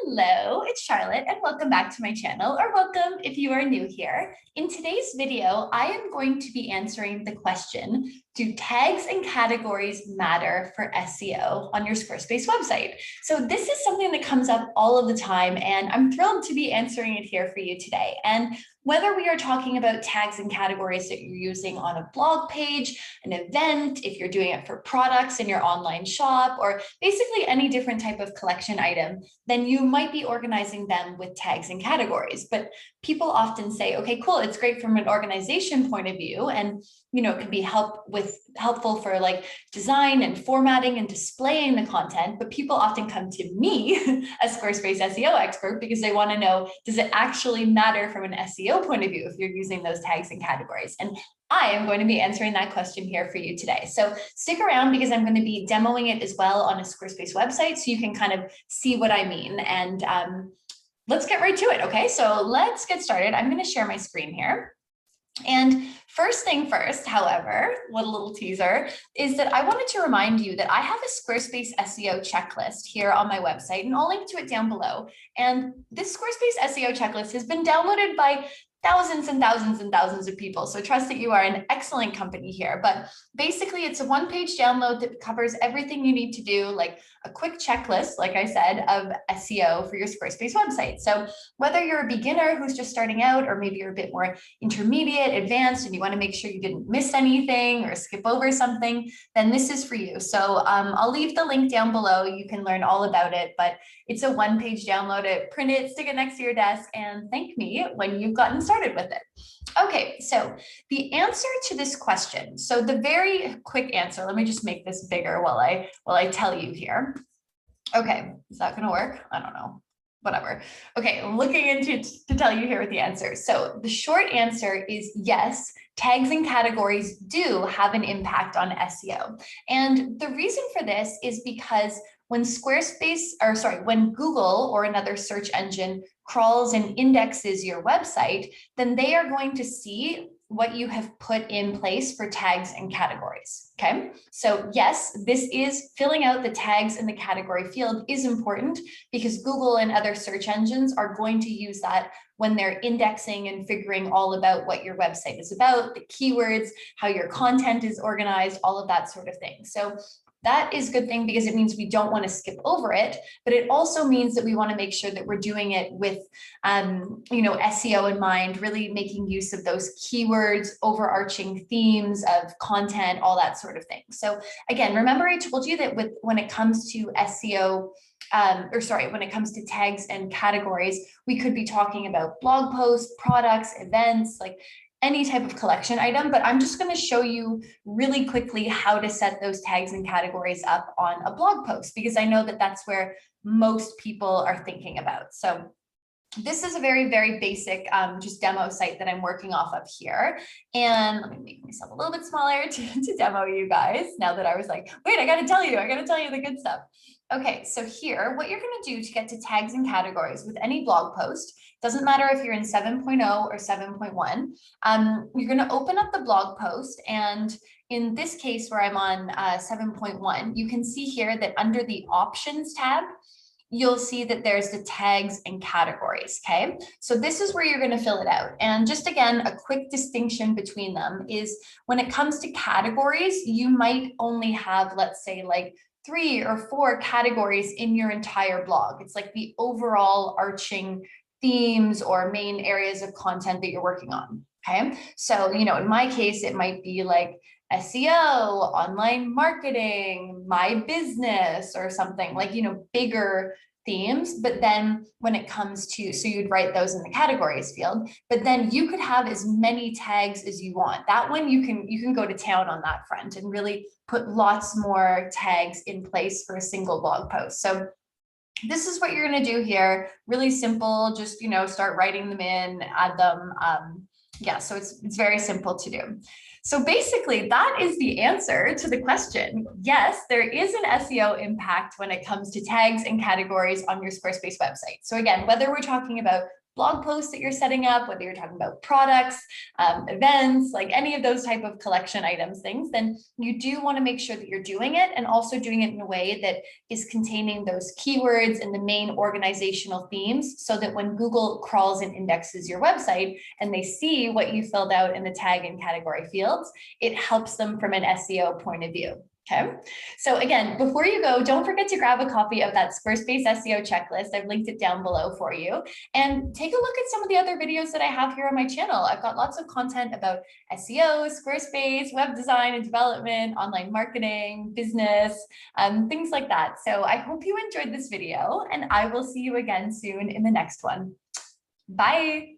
Hello, it's Charlotte and welcome back to my channel, or welcome if you are new here. In today's video, I am going to be answering the question, do tags and categories matter for SEO on your Squarespace website? So this is something that comes up all of the time and I'm thrilled to be answering it here for you today. And whether we are talking about tags and categories that you're using on a blog page, an event, if you're doing it for products in your online shop, or basically any different type of collection item, then you might be organizing them with tags and categories. But people often say, okay, cool, it's great from an organization point of view. And it can be helpful for like design and formatting and displaying the content. But people often come to me, a Squarespace SEO expert, because they want to know, does it actually matter from an SEO point of view if you're using those tags and categories? And I am going to be answering that question here for you today. So stick around because I'm going to be demoing it as well on a Squarespace website so you can kind of see what I mean. And let's get right to it. Okay, so let's get started. I'm going to share my screen here. And first thing first, however, what a little teaser, is that I wanted to remind you that I have a Squarespace SEO checklist here on my website, and I'll link to it down below. And this Squarespace SEO checklist has been downloaded by thousands and thousands and thousands of people. So trust that you are an excellent company here. But basically, it's a one-page download that covers everything you need to do, like a quick checklist, like I said, of SEO for your Squarespace website. So whether you're a beginner who's just starting out, or maybe you're a bit more intermediate, advanced, and you want to make sure you didn't miss anything or skip over something, then this is for you. So I'll leave the link down below. You can learn all about it, but it's a one-page download. It, print it, stick it next to your desk, and thank me when you've gotten started with it. Okay, so the answer to this question. So the very quick answer, let me just make this bigger while I tell you here. Okay, is that going to work? I don't know. Whatever. Okay, I'm looking into to tell you here with the answer. So the short answer is yes, tags and categories do have an impact on SEO. And the reason for this is because when when Google or another search engine crawls and indexes your website, then they are going to see what you have put in place for tags and categories. Okay, so yes, this is filling out the tags in the category field is important because Google and other search engines are going to use that when they're indexing and figuring all about what your website is about, the keywords, how your content is organized, all of that sort of thing. So that is a good thing because it means we don't want to skip over it, but it also means that we want to make sure that we're doing it with, SEO in mind, really making use of those keywords, overarching themes of content, all that sort of thing. So again, remember I told you that when it comes to SEO, when it comes to tags and categories, we could be talking about blog posts, products, events, like any type of collection item, but I'm just going to show you really quickly how to set those tags and categories up on a blog post, because I know that that's where most people are thinking about. So this is a very, very basic just demo site that I'm working off of here. And let me make myself a little bit smaller to demo you guys now that I was like, wait, I got to tell you the good stuff. Okay, so here, what you're going to do to get to tags and categories with any blog post, doesn't matter if you're in 7.0 or 7.1, you're going to open up the blog post. And in this case, where I'm on 7.1, you can see here that under the options tab, you'll see that there's the tags and categories, okay? So this is where you're going to fill it out. And just again, a quick distinction between them is when it comes to categories, you might only have, let's say, like 3 or 4 categories in your entire blog. It's like the overall arching themes or main areas of content that you're working on, okay? So, in my case, it might be like SEO, online marketing, my business, or something like, bigger themes. But then when it comes to, so you'd write those in the categories field, but then you could have as many tags as you want. That one, you can go to town on that front and really put lots more tags in place for a single blog post. So this is what you're going to do here. Really simple, just, start writing them in, add them. So it's very simple to do. So basically, that is the answer to the question. Yes, there is an SEO impact when it comes to tags and categories on your Squarespace website. So again, whether we're talking about blog posts that you're setting up, whether you're talking about products, events, like any of those type of collection items, things, then you do want to make sure that you're doing it and also doing it in a way that is containing those keywords and the main organizational themes so that when Google crawls and indexes your website and they see what you filled out in the tag and category fields, it helps them from an SEO point of view. Okay, so again, before you go, don't forget to grab a copy of that Squarespace SEO checklist. I've linked it down below for you. And take a look at some of the other videos that I have here on my channel. I've got lots of content about SEO, Squarespace, web design and development, online marketing, business, things like that. So I hope you enjoyed this video, and I will see you again soon in the next one. Bye.